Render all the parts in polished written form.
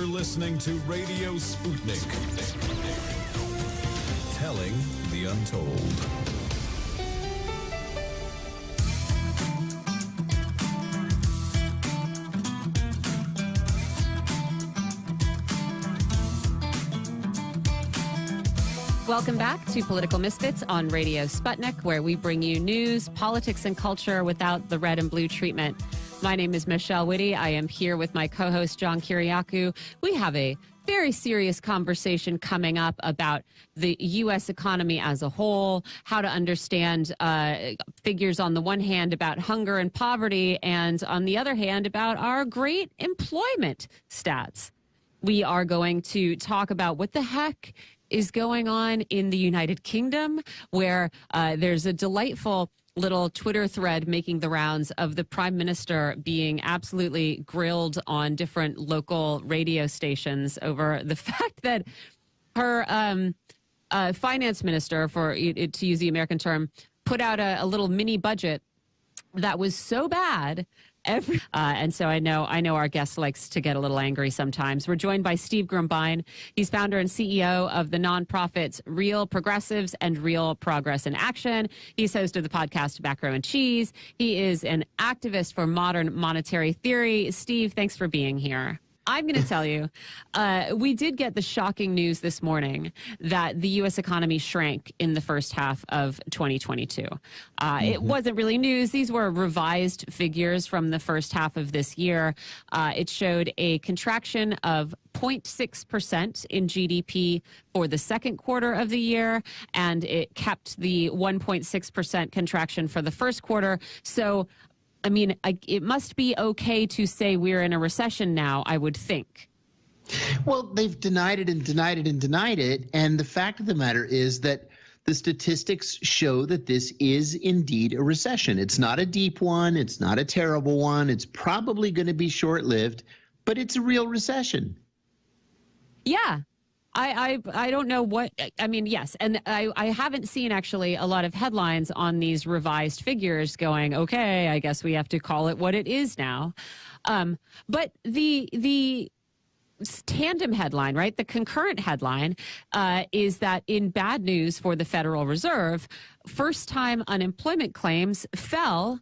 listening to Radio Sputnik. Telling the untold. Welcome back to Political Misfits on Radio Sputnik, where we bring you news, politics, and culture without the red and blue treatment. My name is Michelle Witte. I am here with my co-host, John Kiriakou. We have a very serious conversation coming up about the U.S. economy as a whole, how to understand figures on the one hand about hunger and poverty, and on the other hand about our great employment stats. We are going to talk about what the heck is going on in the United Kingdom, where there's a delightful little Twitter thread making the rounds of the Prime Minister being absolutely grilled on different local radio stations over the fact that her finance minister, to use the American term, put out a little mini budget that was so bad. And so I know our guest likes to get a little angry sometimes. We're joined by Steve Grumbine. He's founder and CEO of the nonprofits Real Progressives and Real Progress in Action. He's host of the podcast Back Row and Cheese. He is an activist for modern monetary theory. Steve, thanks for being here. I'm going to tell you, we did get the shocking news this morning that the U.S. economy shrank in the first half of 2022. It wasn't really news. These were revised figures from the first half of this year. It showed a contraction of 0.6% in GDP for the second quarter of the year, and it kept the 1.6% contraction for the first quarter. So I mean, it must be okay to say we're in a recession now, I would think. Well, they've denied it and denied it and denied it. And the fact of the matter is that the statistics show that this is indeed a recession. It's not a deep one. It's not a terrible one. It's probably going to be short-lived, but it's a real recession. Yeah. I don't know what, I mean, yes. And I haven't seen actually a lot of headlines on these revised figures going, okay, I guess we have to call it what it is now. But the tandem headline, right? The concurrent headline is that in bad news for the Federal Reserve, first-time unemployment claims fell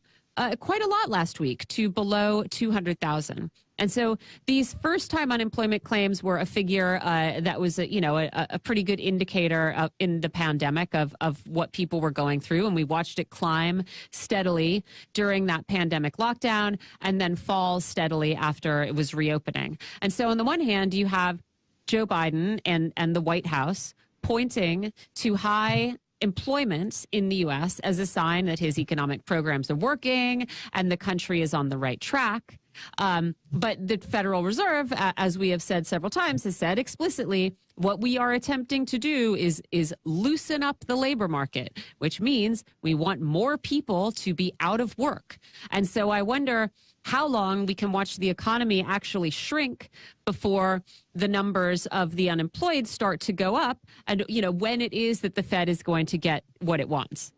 quite a lot last week to below 200,000. And so these first-time unemployment claims were a figure that was, a pretty good indicator in the pandemic of what people were going through. And we watched it climb steadily during that pandemic lockdown and then fall steadily after it was reopening. And so on the one hand, you have Joe Biden and the White House pointing to high employment in the U.S. as a sign that his economic programs are working and the country is on the right track. But the Federal Reserve, as we have said several times, has said explicitly what we are attempting to do is loosen up the labor market, which means we want more people to be out of work. And so I wonder how long we can watch the economy actually shrink before the numbers of the unemployed start to go up, and when it is that the Fed is going to get what it wants.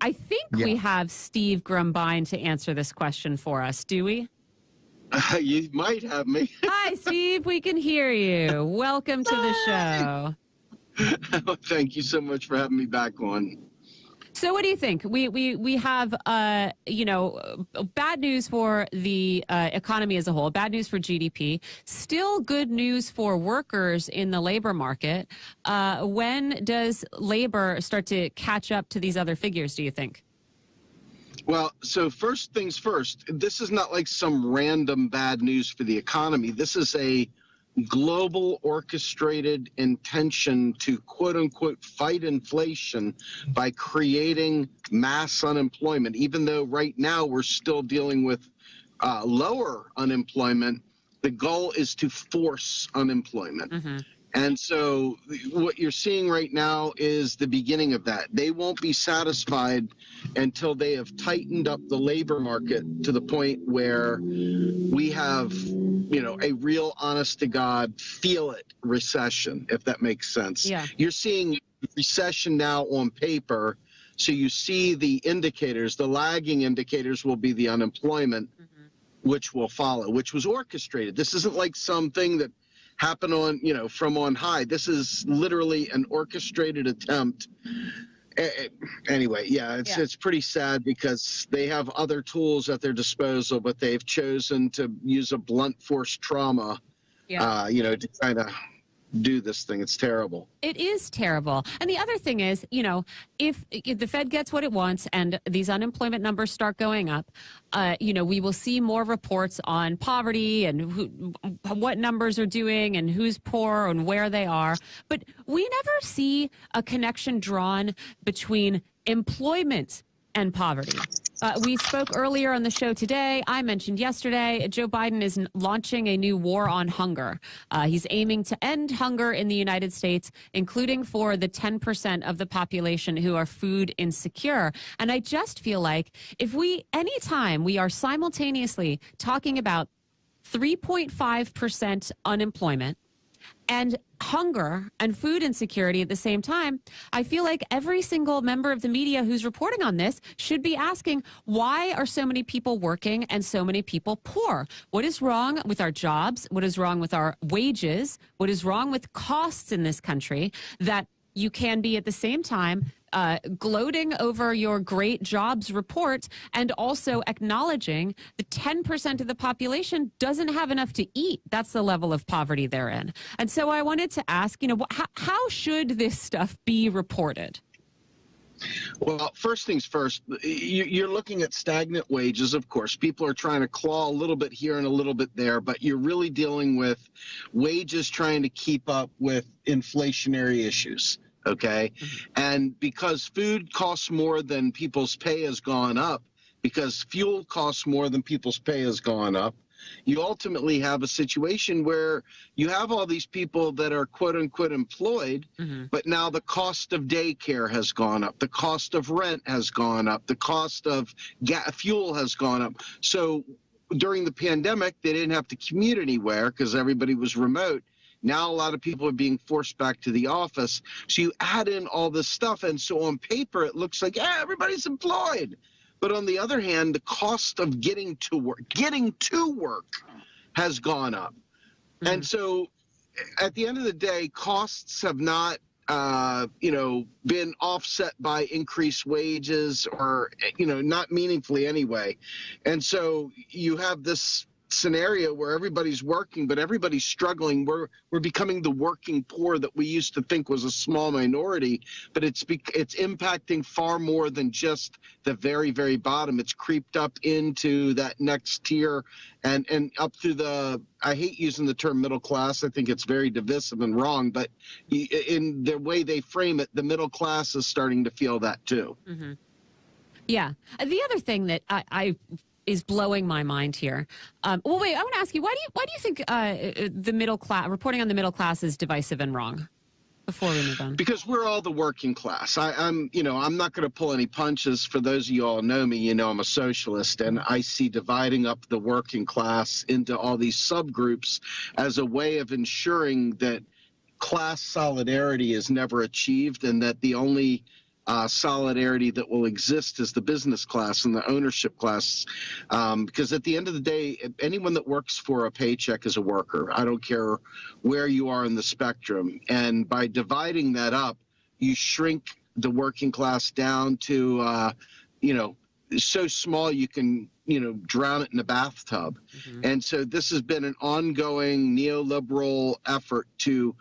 I think we have Steve Grumbine to answer this question for us, do we? You might have me. Hi, Steve. We can hear you. Welcome to the show. Thank you so much for having me back on. So what do you think? We have, bad news for the economy as a whole, bad news for GDP, still good news for workers in the labor market. When does labor start to catch up to these other figures, do you think? Well, so first things first, this is not like some random bad news for the economy. This is a global orchestrated intention to quote unquote fight inflation by creating mass unemployment, even though right now we're still dealing with lower unemployment. The goal is to force unemployment. And so what you're seeing right now is the beginning of that. They won't be satisfied until they have tightened up the labor market to the point where we have, a real honest to God, feel it recession, if that makes sense. Yeah. You're seeing recession now on paper. So you see the indicators, the lagging indicators will be the unemployment. which will follow, which was orchestrated. This isn't like something that happened on, from on high. This is literally an orchestrated attempt. Anyway, it's pretty sad because they have other tools at their disposal, but they've chosen to use a blunt force trauma, to kind of do this thing. It's terrible. It is terrible. And the other thing is, if the Fed gets what it wants and these unemployment numbers start going up, we will see more reports on poverty and what numbers are doing and who's poor and where they are. But we never see a connection drawn between employment and poverty. We spoke earlier on the show today. I mentioned yesterday, Joe Biden is launching a new war on hunger. He's aiming to end hunger in the United States, including for the 10% of the population who are food insecure. And I just feel like anytime we are simultaneously talking about 3.5% unemployment and hunger and food insecurity at the same time, I feel like every single member of the media who's reporting on this should be asking, why are so many people working and so many people poor? What is wrong with our jobs? What is wrong with our wages? What is wrong with costs in this country that you can be at the same time gloating over your great jobs report and also acknowledging the 10% of the population doesn't have enough to eat. That's the level of poverty they're in. And so I wanted to ask, how should this stuff be reported? Well, first things first, you're looking at stagnant wages, of course. People are trying to claw a little bit here and a little bit there, but you're really dealing with wages trying to keep up with inflationary issues. Okay. And because food costs more than people's pay has gone up, because fuel costs more than people's pay has gone up, you ultimately have a situation where you have all these people that are quote unquote employed, but now the cost of daycare has gone up. The cost of rent has gone up. The cost of fuel has gone up. So during the pandemic, they didn't have to commute anywhere because everybody was remote. Now a lot of people are being forced back to the office. So you add in all this stuff. And so on paper, it looks like, everybody's employed. But on the other hand, the cost of getting to work has gone up. And so at the end of the day, costs have not, been offset by increased wages or, not meaningfully anyway. And so you have this scenario where everybody's working, but everybody's struggling. We're becoming the working poor that we used to think was a small minority, but it's impacting far more than just the very, very bottom. It's creeped up into that next tier and up through I hate using the term middle class. I think it's very divisive and wrong, but in the way they frame it, the middle class is starting to feel that too. Yeah. The other thing that I is blowing my mind here. Wait, I want to ask you, why do you think the middle class, reporting on the middle class is divisive and wrong? Before we move on. Because we're all the working class. I'm not going to pull any punches. For those of you all know me, I'm a socialist, and I see dividing up the working class into all these subgroups as a way of ensuring that class solidarity is never achieved and that the only solidarity that will exist is the business class and the ownership class. Because at the end of the day, anyone that works for a paycheck is a worker. I don't care where you are in the spectrum. And by dividing that up, you shrink the working class down to, so small you can, drown it in a bathtub. And so this has been an ongoing neoliberal effort to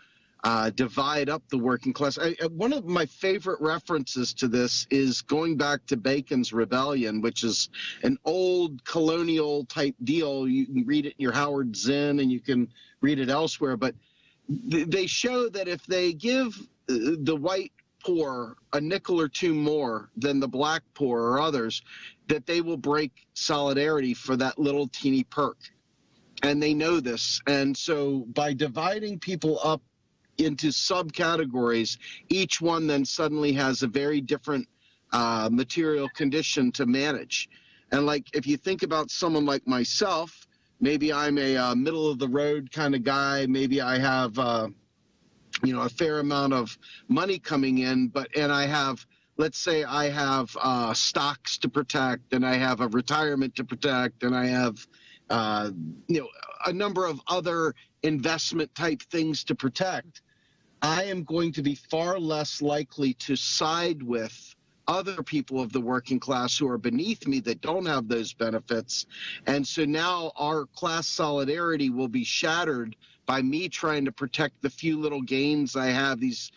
divide up the working class. One of my favorite references to this is going back to Bacon's Rebellion, which is an old colonial type deal. You can read it in your Howard Zinn and you can read it elsewhere. But they show that if they give the white poor a nickel or two more than the black poor or others, that they will break solidarity for that little teeny perk. And they know this. And so by dividing people up into subcategories, each one then suddenly has a very different material condition to manage. And like, if you think about someone like myself, maybe I'm a middle of the road kind of guy. Maybe I have, a fair amount of money coming in, and I have, let's say I have stocks to protect, and I have a retirement to protect, and I have a number of other investment type things to protect, I am going to be far less likely to side with other people of the working class who are beneath me that don't have those benefits. And so now our class solidarity will be shattered by me trying to protect the few little gains I have, these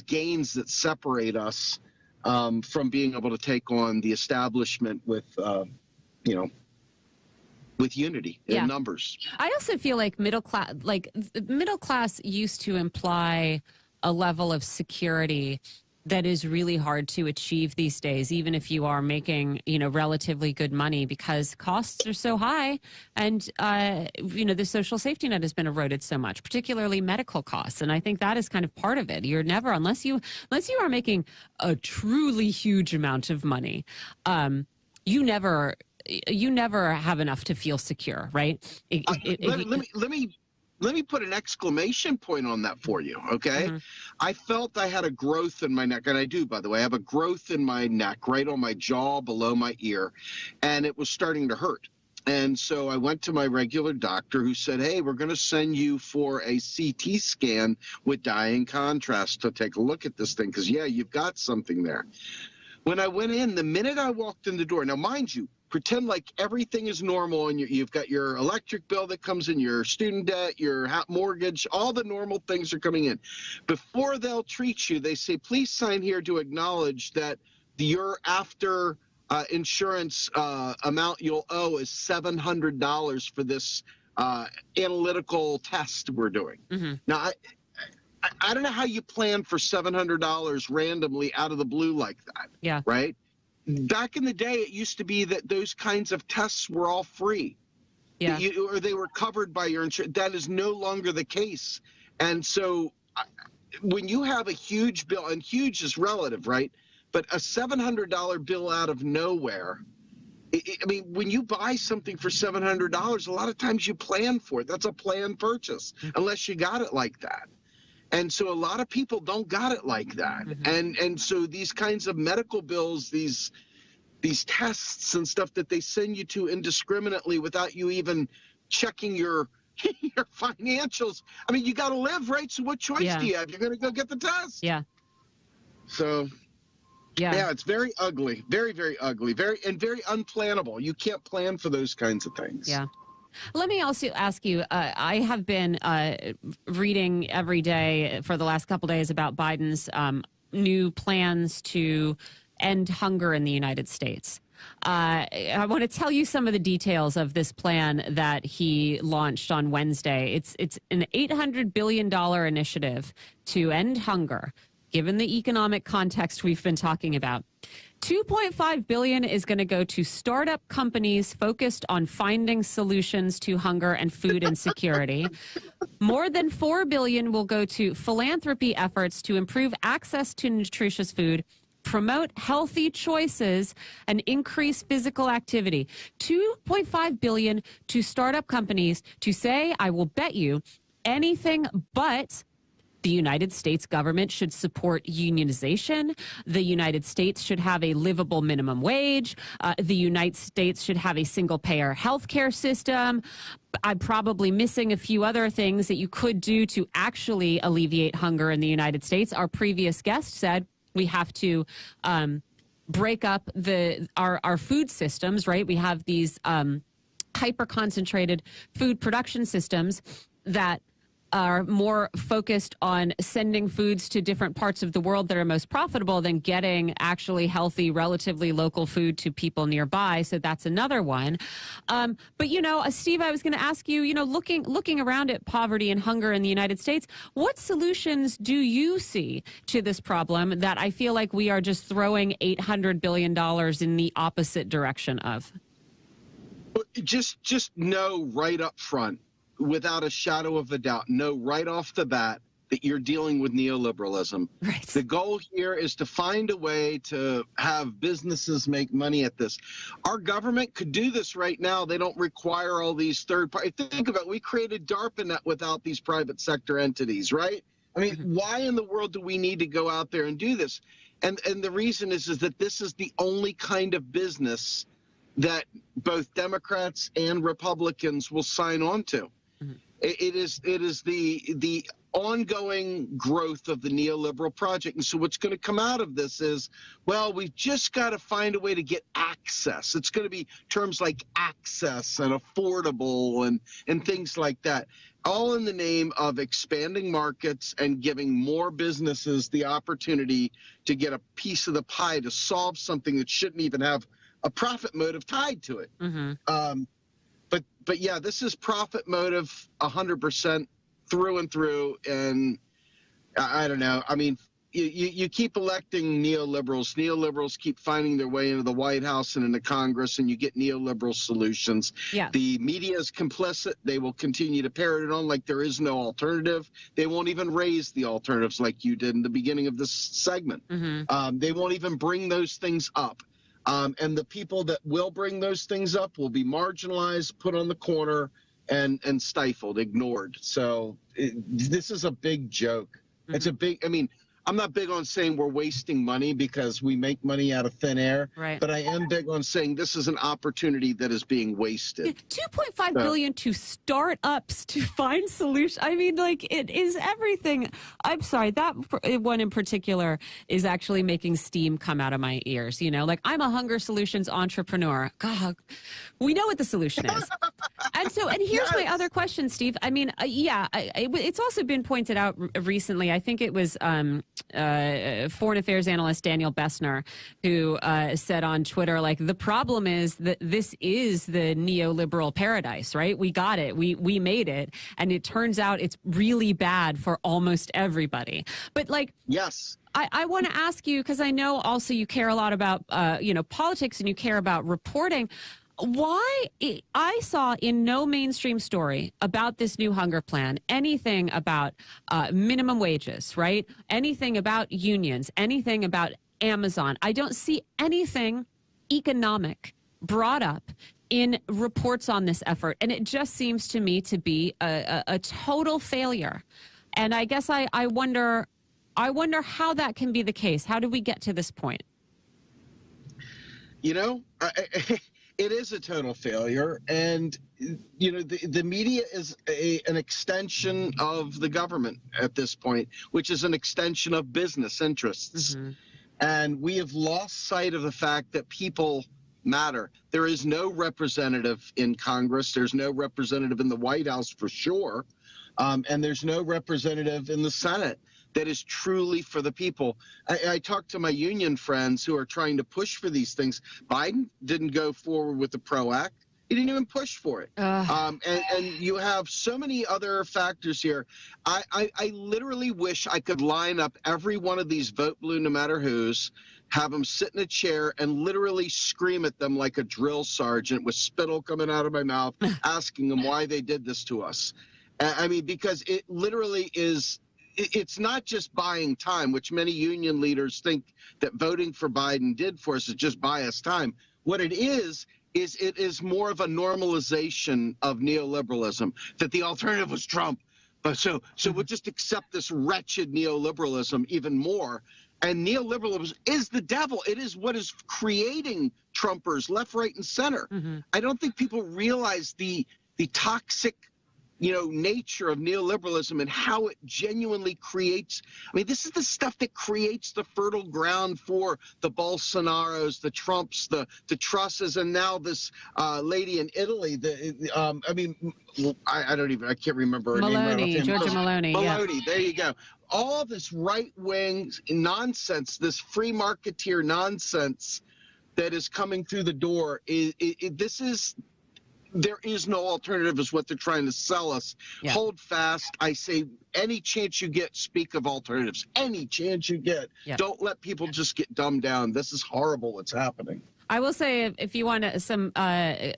gains that separate us from being able to take on the establishment with, with unity in numbers. I also feel like middle class used to imply a level of security that is really hard to achieve these days, even if you are making, relatively good money, because costs are so high and, the social safety net has been eroded so much, particularly medical costs. And I think that is kind of part of it. You're never, unless you are making a truly huge amount of money, you never have enough to feel secure, right? Let me put an exclamation point on that for you, okay? Mm-hmm. I felt I had a growth in my neck, and I do, by the way. I have a growth in my neck, right on my jaw, below my ear, and it was starting to hurt. And so I went to my regular doctor who said, hey, we're going to send you for a CT scan with dye and contrast to take a look at this thing, because, you've got something there. When I went in, the minute I walked in the door, now, mind you, pretend like everything is normal and you've got your electric bill that comes in, your student debt, your mortgage, all the normal things are coming in. Before they'll treat you, they say, please sign here to acknowledge that your after insurance amount you'll owe is $700 for this analytical test we're doing. Mm-hmm. Now, I don't know how you plan for $700 randomly out of the blue like that. Yeah. Right? Back in the day, it used to be that those kinds of tests were all free. Yeah. Or they were covered by your insurance. That is no longer the case. And so when you have a huge bill, and huge is relative, right? But a $700 bill out of nowhere, when you buy something for $700, a lot of times you plan for it. That's a planned purchase, unless you got it like that. And so a lot of people don't got it like that. Mm-hmm. And so these kinds of medical bills, these tests and stuff that they send you to indiscriminately without you even checking your financials. I mean, you got to live, right? So what choice do you have? You're going to go get the test. Yeah. So, it's very ugly, very, very ugly, very unplannable. You can't plan for those kinds of things. Yeah. Let me also ask you, I have been reading every day for the last couple of days about Biden's new plans to end hunger in the United States. I want to tell you some of the details of this plan that he launched on Wednesday. It's an $800 billion initiative to end hunger, given the economic context we've been talking about. $2.5 billion is going to go to startup companies focused on finding solutions to hunger and food insecurity. More than $4 billion will go to philanthropy efforts to improve access to nutritious food, promote healthy choices, and increase physical activity. $2.5 billion to startup companies to say, I will bet you anything but the United States government should support unionization. The United States should have a livable minimum wage. The United States should have a single-payer healthcare system. I'm probably missing a few other things that you could do to actually alleviate hunger in the United States. Our previous guest said we have to break up our food systems, right? We have these hyper-concentrated food production systems that are more focused on sending foods to different parts of the world that are most profitable than getting actually healthy, relatively local food to people nearby. So that's another one. But, Steve, I was going to ask you, looking around at poverty and hunger in the United States, what solutions do you see to this problem that I feel like we are just throwing $800 billion in the opposite direction of? Just know right up front, without a shadow of a doubt, know right off the bat that you're dealing with neoliberalism. Right. The goal here is to find a way to have businesses make money at this. Our government could do this right now. They don't require all these third parties. Think about it. We created DARPANet without these private sector entities, right? I mean, why in the world do we need to go out there and do this? And the reason is that this is the only kind of business that both Democrats and Republicans will sign on to. Mm-hmm. It is the ongoing growth of the neoliberal project. And so what's going to come out of this is, well, we've just got to find a way to get access. It's going to be terms like access and affordable and things like that, all in the name of expanding markets and giving more businesses the opportunity to get a piece of the pie to solve something that shouldn't even have a profit motive tied to it. Mm-hmm. But yeah, this is profit motive 100% through and through. And I don't know. I mean, you keep electing neoliberals. Neoliberals keep finding their way into the White House and into Congress, and you get neoliberal solutions. Yeah. The media is complicit. They will continue to parrot it on like there is no alternative. They won't even raise the alternatives like you did in the beginning of this segment. Mm-hmm. They won't even bring those things up. And the people that will bring those things up will be marginalized, put on the corner, and stifled, ignored. So this is a big joke. Mm-hmm. It's a big, I mean, I'm not big on saying we're wasting money because we make money out of thin air, right? But I am big on saying this is an opportunity that is being wasted. $2.5 billion to startups to find solutions. I mean, like, it is everything. I'm sorry, that one in particular is actually making steam come out of my ears. You know, like, I'm a hunger solutions entrepreneur. God, we know what the solution is. And here's my other question, Steve. I mean, it's also been pointed out recently. I think it was foreign affairs analyst Daniel Bessner who said on Twitter, like, the problem is that this is the neoliberal paradise, right? We got it. We made it. And it turns out it's really bad for almost everybody. But, like, yes. I want to ask you, because I know also you care a lot about, politics, and you care about reporting. Why I saw in no mainstream story about this new hunger plan anything about minimum wages, right? Anything about unions, anything about Amazon. I don't see anything economic brought up in reports on this effort. And it just seems to me to be a total failure. And I guess I wonder how that can be the case. How do we get to this point? You know, it is a total failure, and you know the media is an extension of the government at this point, which is an extension of business interests. Mm-hmm. And we have lost sight of the fact that people matter. There is no representative in Congress. There's no representative in the White House for sure, and there's no representative in the Senate that is truly for the people. I talked to my union friends who are trying to push for these things. Biden didn't go forward with the PRO Act. He didn't even push for it. And you have so many other factors here. I literally wish I could line up every one of these vote blue, no matter whose, have them sit in a chair and literally scream at them like a drill sergeant with spittle coming out of my mouth, asking them why they did this to us. I mean, because it literally is, it's not just buying time, which many union leaders think that voting for Biden did for us, is just buy us time. What it is it is more of a normalization of neoliberalism, that the alternative was Trump. But so we'll just accept this wretched neoliberalism even more. And neoliberalism is the devil. It is what is creating Trumpers left, right, and center. Mm-hmm. I don't think people realize the toxic nature of neoliberalism and how it genuinely creates. I mean, this is the stuff that creates the fertile ground for the Bolsonaros, the Trumps, the Trusses, and now this lady in Italy. I can't remember her Meloni, name. Giorgia Meloni. Meloni, yeah. There you go. All this right-wing nonsense, this free marketeer nonsense that is coming through the door, there is no alternative is what they're trying to sell us. Yeah. Hold fast. I say any chance you get, speak of alternatives. Any chance you get. Yeah. Don't let people just get dumbed down. This is horrible what's happening. I will say, if you want some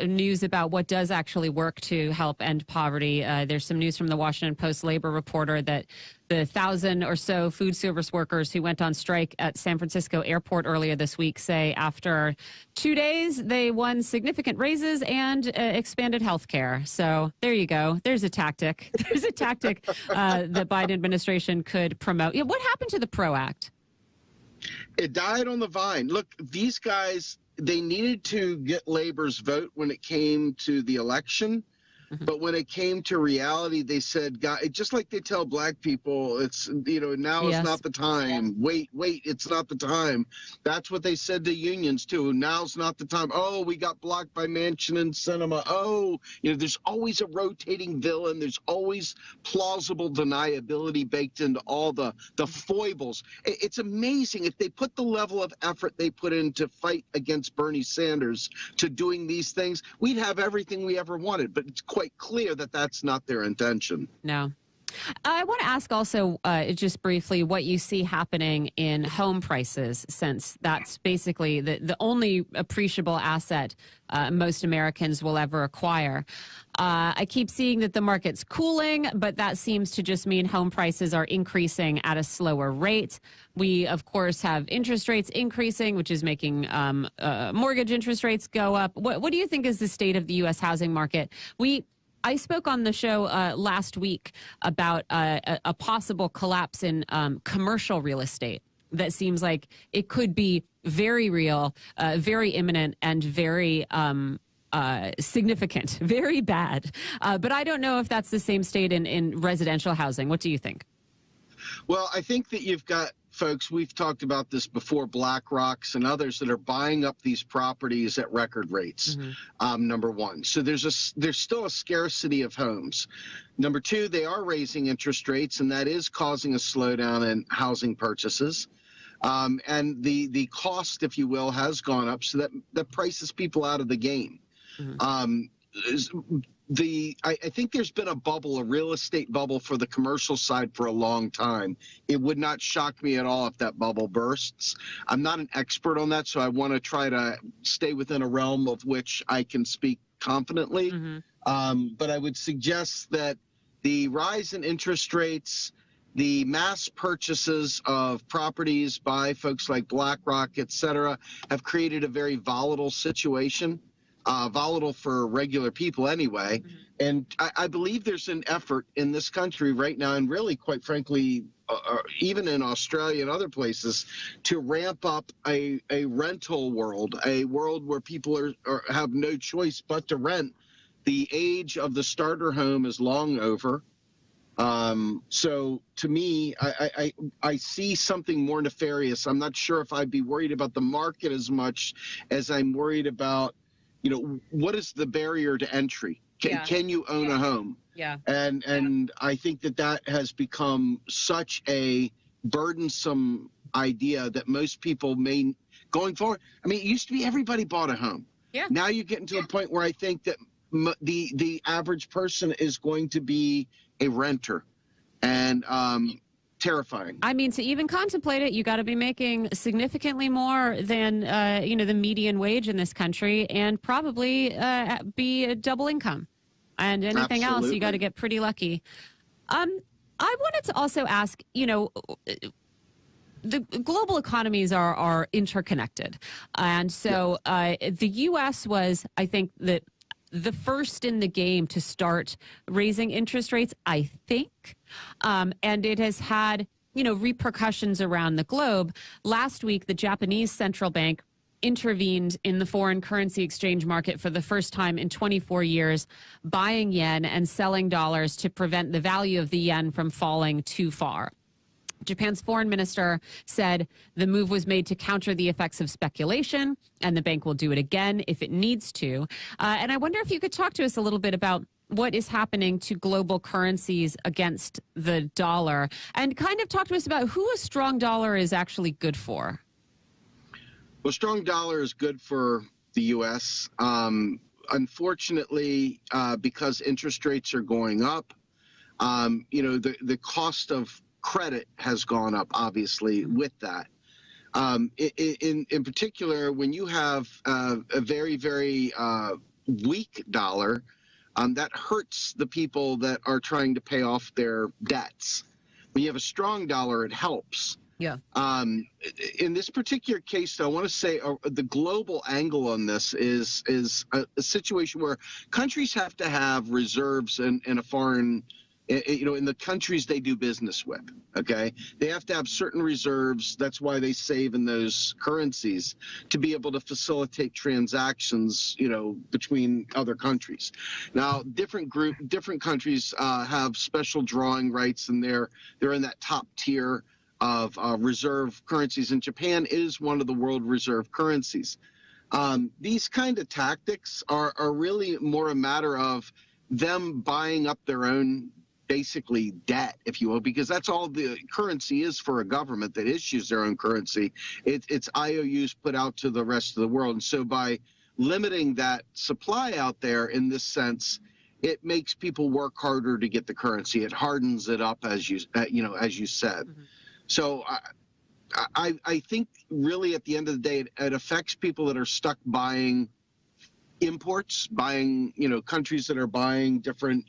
news about what does actually work to help end poverty, there's some news from the Washington Post labor reporter that the 1,000 or so food service workers who went on strike at San Francisco airport earlier this week say after 2 days, they won significant raises and expanded health care. So there you go. There's a tactic. There's a tactic the Biden administration could promote. Yeah, what happened to the PRO Act? It died on the vine. Look, these guys, they needed to get labor's vote when it came to the election. But when it came to reality, they said, God, just like they tell black people, it's, now is not the time. Wait, it's not the time. That's what they said to unions, too. Now's not the time. Oh, we got blocked by Manchin and Sinema. Oh, there's always a rotating villain. There's always plausible deniability baked into all the foibles. It's amazing if they put the level of effort they put in to fight against Bernie Sanders to doing these things, we'd have everything we ever wanted. But it's quite clear that that's not their intention. No. I want to ask also just briefly what you see happening in home prices, since that's basically the only appreciable asset most Americans will ever acquire. I keep seeing that the market's cooling, but that seems to just mean home prices are increasing at a slower rate. We, of course, have interest rates increasing, which is making mortgage interest rates go up. What do you think is the state of the U.S. housing market? I spoke on the show last week about a possible collapse in commercial real estate that seems like it could be very real, very imminent, and very significant, very bad. But I don't know if that's the same state in residential housing. What do you think? Well, I think that you've got folks, we've talked about this before, Blackrocks and others that are buying up these properties at record rates, number one. So there's still a scarcity of homes. Number two, they are raising interest rates, and that is causing a slowdown in housing purchases. And the cost, if you will, has gone up, so that prices people out of the game. I think there's been a bubble, a real estate bubble for the commercial side for a long time. It would not shock me at all if that bubble bursts. I'm not an expert on that, so I want to try to stay within a realm of which I can speak confidently. But I would suggest that the rise in interest rates, the mass purchases of properties by folks like BlackRock, et cetera, have created a very volatile situation. Volatile for regular people anyway. And I believe there's an effort in this country right now, and really, quite frankly, even in Australia and other places, to ramp up a rental world, a world where people have no choice but to rent. The age of the starter home is long over. So to me, I see something more nefarious. I'm not sure if I'd be worried about the market as much as I'm worried about, what is the barrier to entry? Can you own a home? And I think that has become such a burdensome idea that most people may, going forward, I mean, it used to be everybody bought a home. Now you're getting to a point where I think that the average person is going to be a renter. And terrifying. I mean, to even contemplate it, you got to be making significantly more than, the median wage in this country, and probably be a double income. And anything else, you got to get pretty lucky. I wanted to also ask, the global economies are interconnected. And so the U.S. was, I think, the first in the game to start raising interest rates, I think. And it has had, repercussions around the globe. Last week, the Japanese central bank intervened in the foreign currency exchange market for the first time in 24 years, buying yen and selling dollars to prevent the value of the yen from falling too far. Japan's foreign minister said the move was made to counter the effects of speculation, and the bank will do it again if it needs to. And I wonder if you could talk to us a little bit about what is happening to global currencies against the dollar, and kind of talk to us about who a strong dollar is actually good for. Well, strong dollar is good for the U.S. Unfortunately, because interest rates are going up, the cost of credit has gone up, obviously, with that. In particular, when you have a very, very weak dollar, that hurts the people that are trying to pay off their debts. When you have a strong dollar, it helps. In this particular case, though, I want to say the global angle on this is a situation where countries have to have reserves in a foreign in the countries they do business with. Okay, they have to have certain reserves. That's why they save in those currencies to be able to facilitate transactions, between other countries. Now, different countries have special drawing rights, and they're in that top tier of reserve currencies. And Japan is one of the world reserve currencies. These kind of tactics are really more a matter of them buying up their own, basically, debt, if you will, because that's all the currency is for a government that issues their own currency. It's IOUs put out to the rest of the world. And so by limiting that supply out there in this sense, it makes people work harder to get the currency. It hardens it up, as you said. Mm-hmm. So I think really at the end of the day, it affects people that are stuck buying imports, buying, countries that are buying different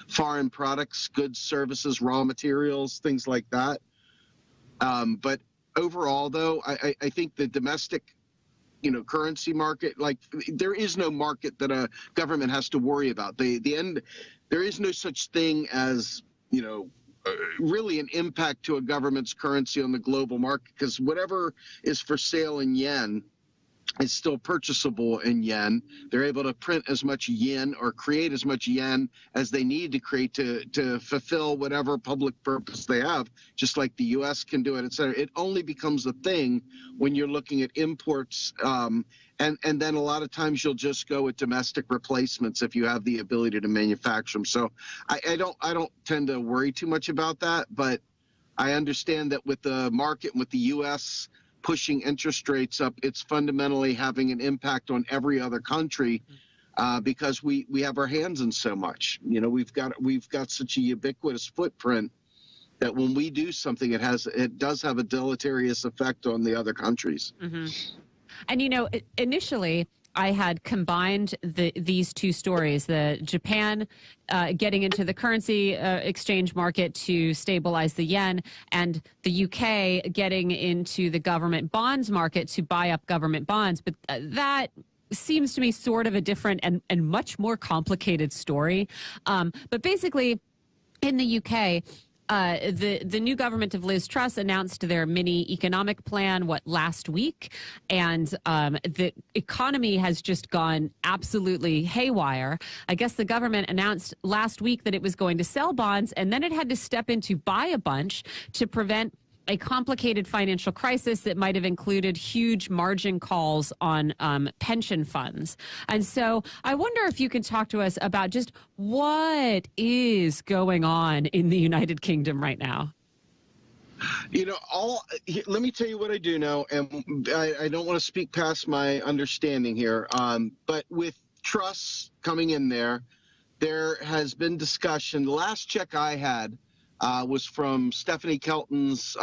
foreign products, goods, services, raw materials, things like that. But overall, though, I think the domestic, currency market, like there is no market that a government has to worry about. There is no such thing as, really an impact to a government's currency on the global market, because whatever is for sale in yen is still purchasable in yen. They're able to print as much yen or create as much yen as they need to create to fulfill whatever public purpose they have, just like the U.S. can do it, et cetera. It only becomes a thing when you're looking at imports, and then a lot of times you'll just go with domestic replacements if you have the ability to manufacture them. So I don't tend to worry too much about that, but I understand that with the market and with the U.S. pushing interest rates up, it's fundamentally having an impact on every other country because we have our hands in so much. We've got such a ubiquitous footprint that when we do something, it does have a deleterious effect on the other countries. Mm-hmm. And, initially, I had combined these two stories, the Japan getting into the currency exchange market to stabilize the yen, and the UK getting into the government bonds market to buy up government bonds. But that seems to me sort of a different and much more complicated story. But basically, in the UK, the new government of Liz Truss announced their mini economic plan, last week? And the economy has just gone absolutely haywire. I guess the government announced last week that it was going to sell bonds, and then it had to step in to buy a bunch to prevent a complicated financial crisis that might have included huge margin calls on pension funds. And so I wonder if you can talk to us about just what is going on in the United Kingdom right now. Let me tell you what I do know, and I don't want to speak past my understanding here, but with Truss coming in there has been discussion. The last check I had was from Stephanie Kelton's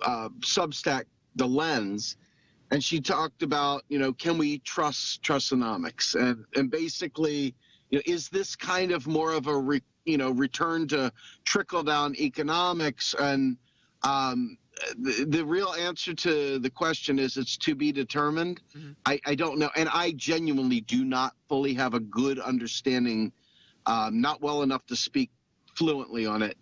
Substack, The Lens, and she talked about, can we trust Trussonomics, and basically, is this kind of more of a return to trickle down economics? And the real answer to the question is it's to be determined. Mm-hmm. I don't know, and I genuinely do not fully have a good understanding, not well enough to speak fluently on it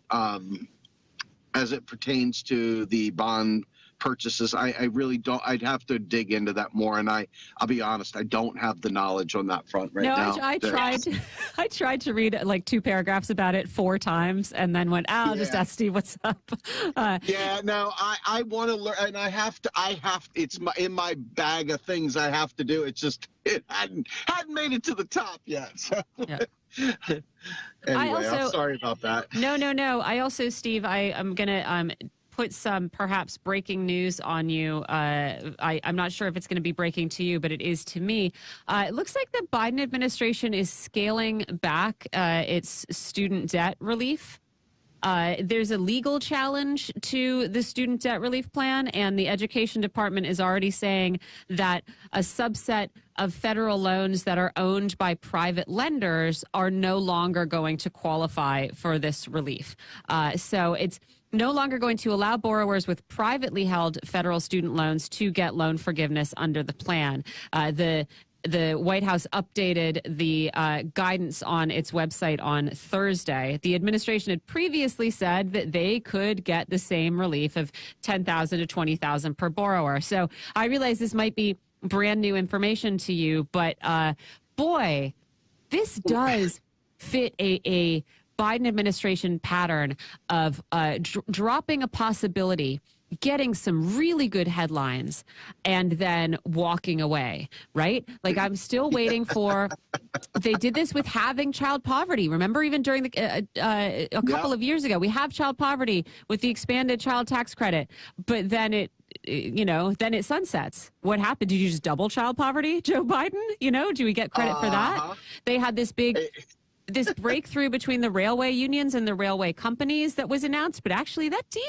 as it pertains to the bond purchases. I really don't. I'd have to dig into that more, and I'll be honest, I don't have the knowledge on that front right now. I tried to read like 2 paragraphs about it 4 times, and then went, I'll just ask Steve what's up. I want to learn, and I have to. It's in my bag of things I have to do. It's just it hadn't made it to the top yet. So. Yeah. Anyway, I'm sorry about that. No. I also, Steve, I'm going to put some perhaps breaking news on you. I'm not sure if it's going to be breaking to you, but it is to me. It looks like the Biden administration is scaling back its student debt relief. There's a legal challenge to the student debt relief plan, and the Education Department is already saying that a subset of federal loans that are owned by private lenders are no longer going to qualify for this relief. So it's no longer going to allow borrowers with privately held federal student loans to get loan forgiveness under the plan. The the White House updated the guidance on its website on Thursday. The administration had previously said that they could get the same relief of $10,000 to $20,000 per borrower. So I realize this might be brand new information to you, but boy, this does fit a Biden administration pattern of dropping a possibility, getting some really good headlines, and then walking away, right? Like, I'm still waiting for, they did this with halving child poverty. Remember, even during the a couple of years ago, we have child poverty with the expanded child tax credit, but then then it sunsets. What happened? Did you just double child poverty, Joe Biden? Do we get credit for that? They had this big... this breakthrough between the railway unions and the railway companies that was announced, but actually that deal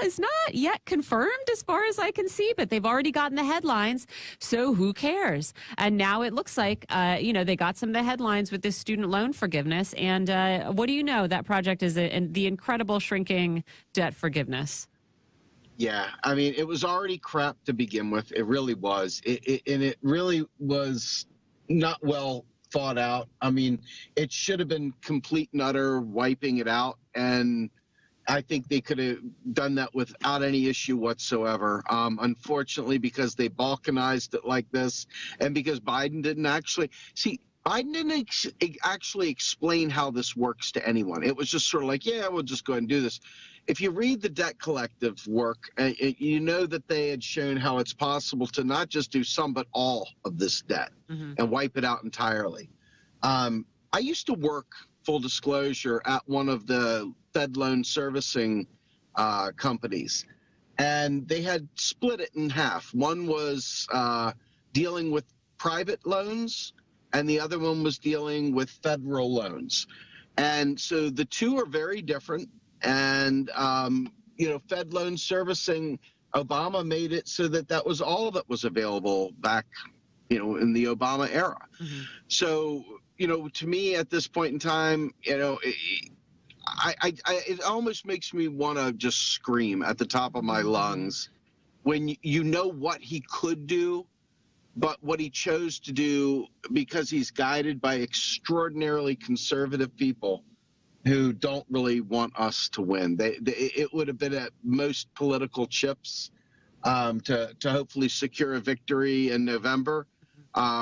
is not yet confirmed as far as I can see, but they've already gotten the headlines, so who cares? And now it looks like, they got some of the headlines with this student loan forgiveness, and what do you know? That project is the incredible shrinking debt forgiveness. Yeah, I mean, it was already crap to begin with. It really was. And it really was not well thought out. I mean, it should have been complete and utter wiping it out, and I think they could have done that without any issue whatsoever. Unfortunately, because they balkanized it like this, and because Biden didn't actually explain how this works to anyone. It was just sort of like, yeah, we'll just go ahead and do this. If you read the debt collective work, you know that they had shown how it's possible to not just do some, but all of this debt and wipe it out entirely. I used to work, full disclosure, at one of the Fed loan servicing companies, and they had split it in half. One was dealing with private loans, and the other one was dealing with federal loans. And so the two are very different. And, Fed loan servicing, Obama made it so that was all that was available back, in the Obama era. So, to me at this point in time, it almost makes me want to just scream at the top of my lungs when you know what he could do, but what he chose to do because he's guided by extraordinarily conservative people who don't really want us to win. It would have been at most political chips to hopefully secure a victory in November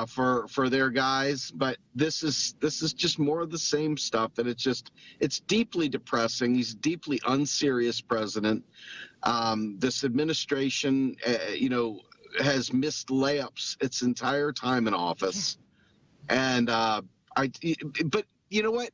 for their guys. But this is just more of the same stuff. And it's deeply depressing. He's a deeply unserious president. This administration, has missed layups its entire time in office. And but you know what?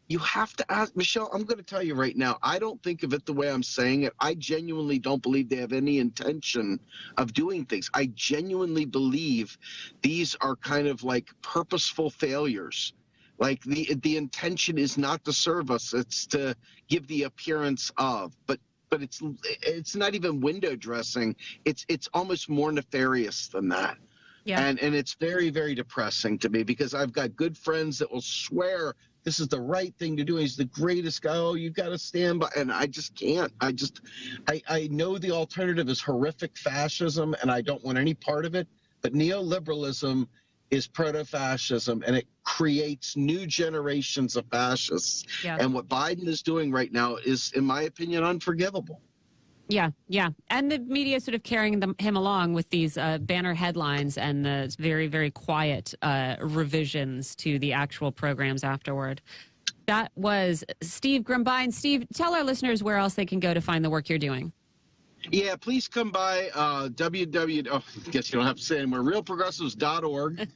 You have to ask, Michelle, I'm going to tell you right now, I don't think of it the way I'm saying it. I genuinely don't believe they have any intention of doing things. I genuinely believe these are kind of like purposeful failures. Like the intention is not to serve us, it's to give the appearance of. But it's not even window dressing. It's almost more nefarious than that. Yeah. And it's very, very depressing to me because I've got good friends that will swear this is the right thing to do. He's the greatest guy. Oh, you've got to stand by. And I just can't. I know the alternative is horrific fascism, and I don't want any part of it. But neoliberalism is proto-fascism, and it creates new generations of fascists. Yeah. And what Biden is doing right now is, in my opinion, unforgivable. Yeah, yeah. And the media sort of carrying him along with these banner headlines and the very, very quiet revisions to the actual programs afterward. That was Steve Grumbine. Steve, tell our listeners where else they can go to find the work you're doing. Yeah, please come by I guess you don't have to say anymore, realprogressives.org.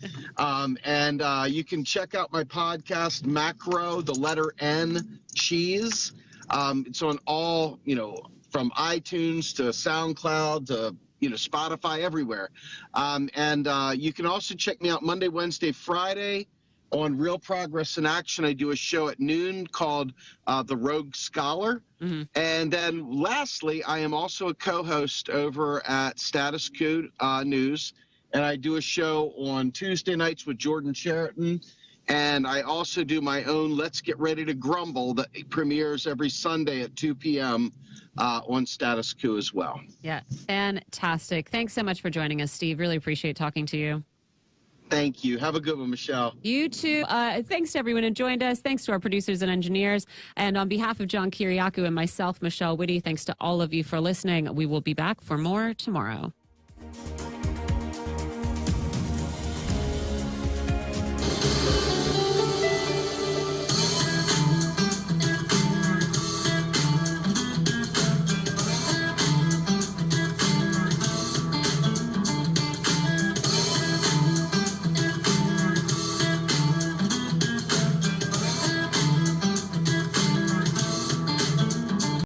And you can check out my podcast, Macro, the letter N, Cheese. It's on all, from iTunes to SoundCloud to, Spotify, everywhere. And you can also check me out Monday, Wednesday, Friday on Real Progress in Action. I do a show at noon called The Rogue Scholar. Mm-hmm. And then lastly, I am also a co-host over at Status Quo News. And I do a show on Tuesday nights with Jordan Sheraton. And I also do my own Let's Get Ready to Grumble that premieres every Sunday at 2 p.m. On Status Quo as well. Yeah, fantastic. Thanks so much for joining us, Steve. Really appreciate talking to you. Thank you. Have a good one, Michelle. You too. Thanks to everyone who joined us. Thanks to our producers and engineers. And on behalf of John Kiriakou and myself, Michelle Witte, thanks to all of you for listening. We will be back for more tomorrow.